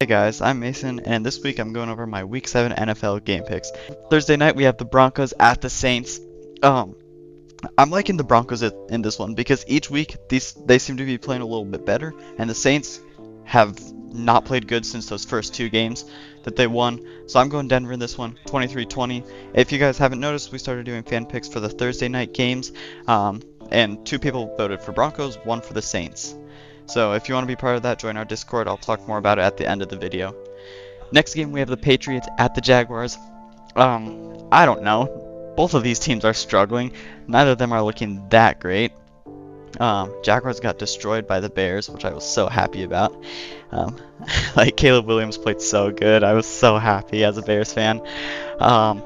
Hey guys, I'm Mason, and this week I'm going over my Week 7 NFL game picks. Thursday night we have the Broncos at the Saints. Um, I'm liking the Broncos in this one because each week they seem to be playing a little bit better, and the Saints have not played good since those first two games that they won. So I'm going Denver in this one, 23-20. If you guys haven't noticed, we started doing fan picks for the Thursday night games, and two people voted for Broncos, one for the Saints. So if you want to be part of that, join our Discord. I'll talk more about it at the end of the video. Next game, we have the Patriots at the Jaguars. I don't know. Both of these teams are struggling. Neither of them are looking that great. Jaguars got destroyed by the Bears, which I was so happy about. Um, like, Caleb Williams played so good. I was so happy as a Bears fan. Um,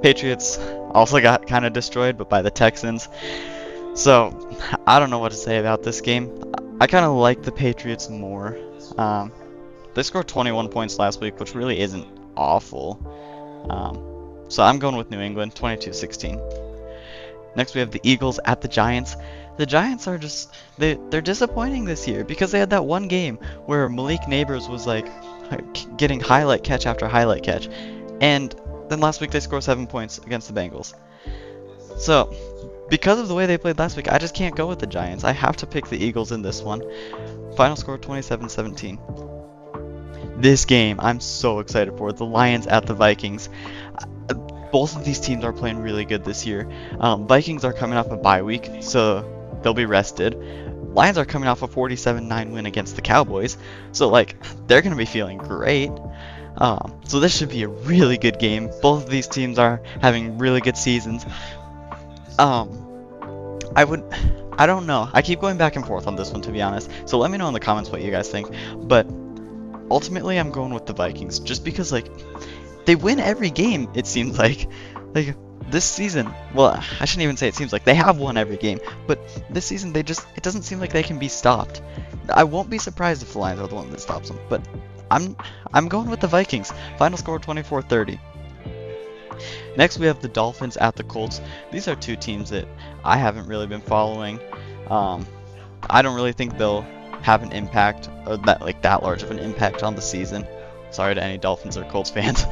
Patriots also got kind of destroyed, but by the Texans. So, I don't know what to say about this game. I kind of like the Patriots more. They scored 21 points last week, which really isn't awful. So I'm going with New England, 22-16. Next we have the Eagles at the Giants. The Giants are just, they're disappointing this year because they had that one game where Malik Neighbors was like getting highlight catch after highlight catch. And then last week they scored 7 points against the Bengals. So, because of the way they played last week, I just can't go with the Giants. I have to pick the Eagles in this one. Final score 27-17. This game I'm so excited for. The Lions at the Vikings. Both of these teams are playing really good this year. Vikings are coming off a bye week, so they'll be rested. Lions are coming off a 47-9 win against the Cowboys, so like they're gonna be feeling great. So this should be a really good game. Both of these teams are having really good seasons. I don't know. I keep going back and forth on this one, to be honest. So let me know in the comments what you guys think. But ultimately, I'm going with the Vikings just because, like, they win every game. It seems like this season. Well, I shouldn't even say it seems like they have won every game, but this season it doesn't seem like they can be stopped. I won't be surprised if the Lions are the one that stops them. But I'm going with the Vikings. Final score 24-30. Next, we have the Dolphins at the Colts. These are two teams that I haven't really been following. I don't really think they'll have an impact, or that large of an impact on the season. Sorry to any Dolphins or Colts fans.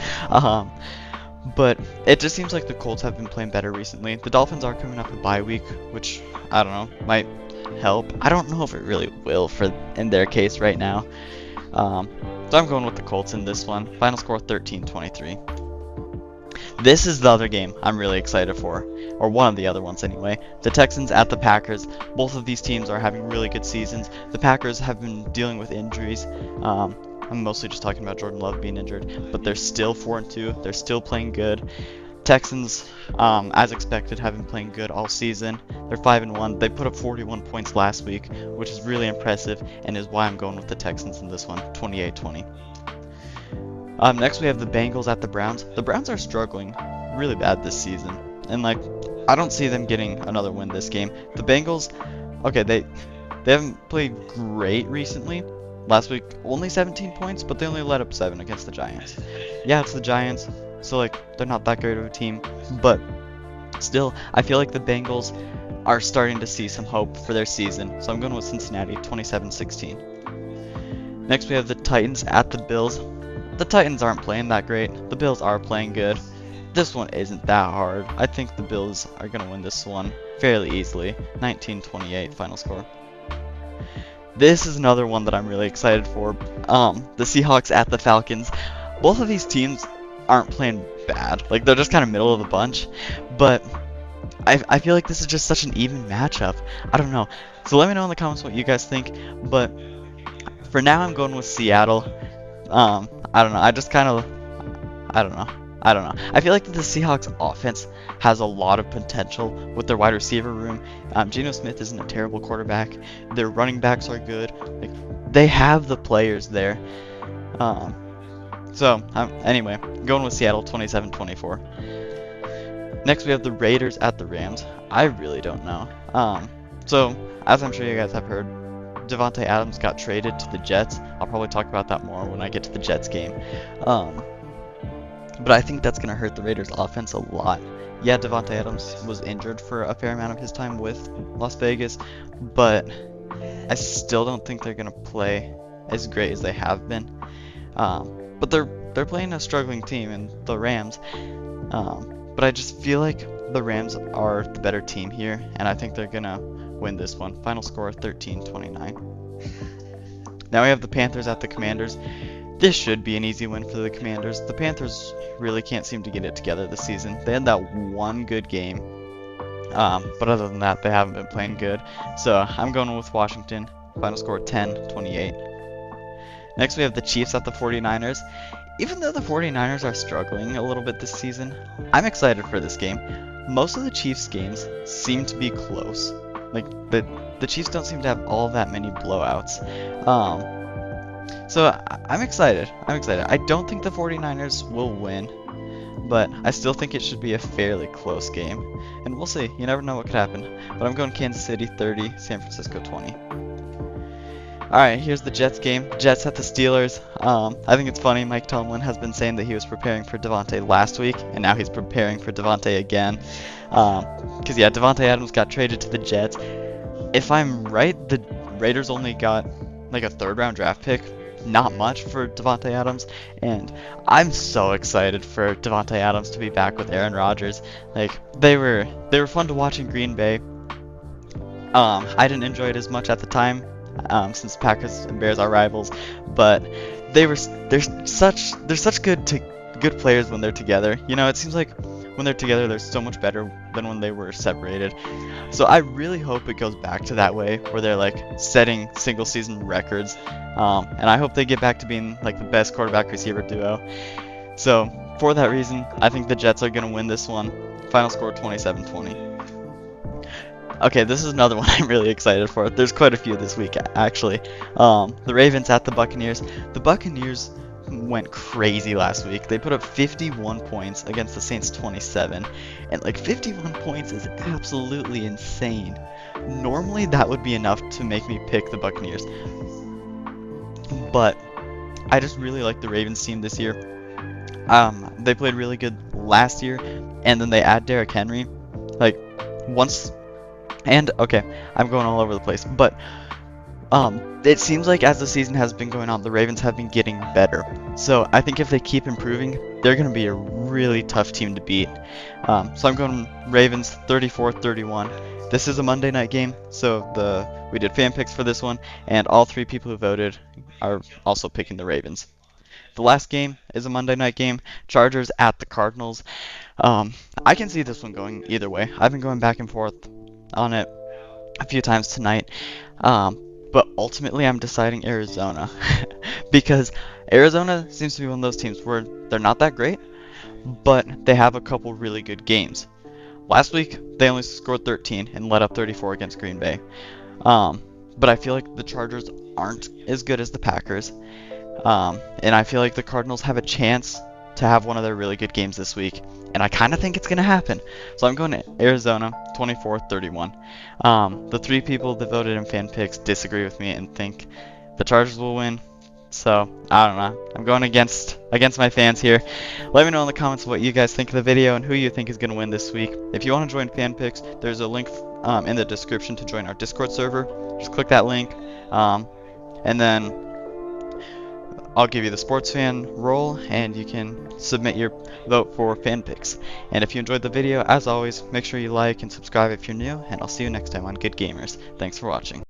But it just seems like the Colts have been playing better recently. The Dolphins are coming up a bye week, which, I don't know, might help. I don't know if it really will in their case right now. So I'm going with the Colts in this one. Final score 13-23. This is the other game I'm really excited for, or one of the other ones anyway. The Texans at the Packers. Both of these teams are having really good seasons. The Packers have been dealing with injuries. I'm mostly just talking about Jordan Love being injured, but they're still 4-2. They're still playing good. Texans, as expected, have been playing good all season. They're 5-1. They put up 41 points last week, which is really impressive, and is why I'm going with the Texans in this one, 28-20. Next we have the Bengals at the Browns. The Browns are struggling really bad this season, and like I don't see them getting another win this game. The Bengals, okay, they haven't played great recently. Last week only 17 points, but they only let up 7 against the Giants. Yeah, it's the Giants, so like they're not that great of a team, but still I feel like the Bengals are starting to see some hope for their season. So I'm going with Cincinnati, 27-16. Next we have the Titans at the Bills. The Titans aren't playing that great. The Bills are playing good. This one isn't that hard. I think the Bills are going to win this one fairly easily. 19-28 final score. This is another one that I'm really excited for. The Seahawks at the Falcons. Both of these teams aren't playing bad. Like, they're just kind of middle of the bunch. But I feel like this is just such an even matchup. I don't know. So let me know in the comments what you guys think. But for now, I'm going with Seattle. I don't know. I don't know. I feel like the Seahawks offense has a lot of potential with their wide receiver room. Geno Smith isn't a terrible quarterback. Their running backs are good. Like, they have the players there. Anyway, going with Seattle 27-24. Next, we have the Raiders at the Rams. I really don't know. So, as I'm sure you guys have heard, Devontae Adams got traded to the Jets. I'll probably talk about that more when I get to the Jets game. But I think that's going to hurt the Raiders' offense a lot. Yeah, Devontae Adams was injured for a fair amount of his time with Las Vegas, but I still don't think they're going to play as great as they have been. But they're playing a struggling team in the Rams. But I just feel like the Rams are the better team here, and I think they're gonna win this one. Final score 13-29. Now we have the Panthers at the Commanders. This should be an easy win for the Commanders. The Panthers really can't seem to get it together this season. They had that one good game, but other than that, they haven't been playing good. So I'm going with Washington. Final score 10-28. Next, we have the Chiefs at the 49ers. Even though the 49ers are struggling a little bit this season, I'm excited for this game. Most of the Chiefs games seem to be close. Like, the Chiefs don't seem to have all that many blowouts. So I'm excited. I don't think the 49ers will win, but I still think it should be a fairly close game. And we'll see. You never know what could happen. But I'm going Kansas City 30, San Francisco 20. Alright, here's the Jets game. Jets at the Steelers. I think it's funny, Mike Tomlin has been saying that he was preparing for Devontae last week, and now he's preparing for Devontae again. Because, yeah, Devontae Adams got traded to the Jets. If I'm right, the Raiders only got, like, a third-round draft pick. Not much for Devontae Adams, and I'm so excited for Devontae Adams to be back with Aaron Rodgers. Like, they were fun to watch in Green Bay. I didn't enjoy it as much at the time, since Packers and Bears are rivals, but they're such good players when they're together. You know, it seems like when they're together, they're so much better than when they were separated. So I really hope it goes back to that way, where they're like setting single season records, and I hope they get back to being like the best quarterback receiver duo. So for that reason, I think the Jets are gonna win this one. Final score 27-20. Okay, this is another one I'm really excited for. There's quite a few this week, actually. The Ravens at the Buccaneers. The Buccaneers went crazy last week. They put up 51 points against the Saints 27. And, like, 51 points is absolutely insane. Normally, that would be enough to make me pick the Buccaneers. But I just really like the Ravens team this year. They played really good last year, and then they add Derrick Henry. Like, once... And, okay, I'm going all over the place, but it seems like as the season has been going on, the Ravens have been getting better. So I think if they keep improving, they're going to be a really tough team to beat. So I'm going Ravens 34-31. This is a Monday night game, so we did fan picks for this one, and all three people who voted are also picking the Ravens. The last game is a Monday night game, Chargers at the Cardinals. I can see this one going either way. I've been going back and forth on it a few times tonight, but ultimately I'm deciding Arizona because Arizona seems to be one of those teams where they're not that great, but they have a couple really good games. Last week they only scored 13 and let up 34 against Green Bay, but I feel like the Chargers aren't as good as the Packers, and I feel like the Cardinals have a chance to have one of their really good games this week, and I kind of think it's going to happen. So I'm going to Arizona 24-31. The three people that voted in fan picks disagree with me and think the Chargers will win. So I don't know. I'm going against my fans here. Let me know in the comments what you guys think of the video and who you think is going to win this week. If you want to join fan picks, there's a link in the description to join our Discord server. Just click that link, and then I'll give you the sports fan role, and you can submit your vote for fan picks. And if you enjoyed the video, as always, make sure you like and subscribe if you're new, and I'll see you next time on Good Gamers. Thanks for watching.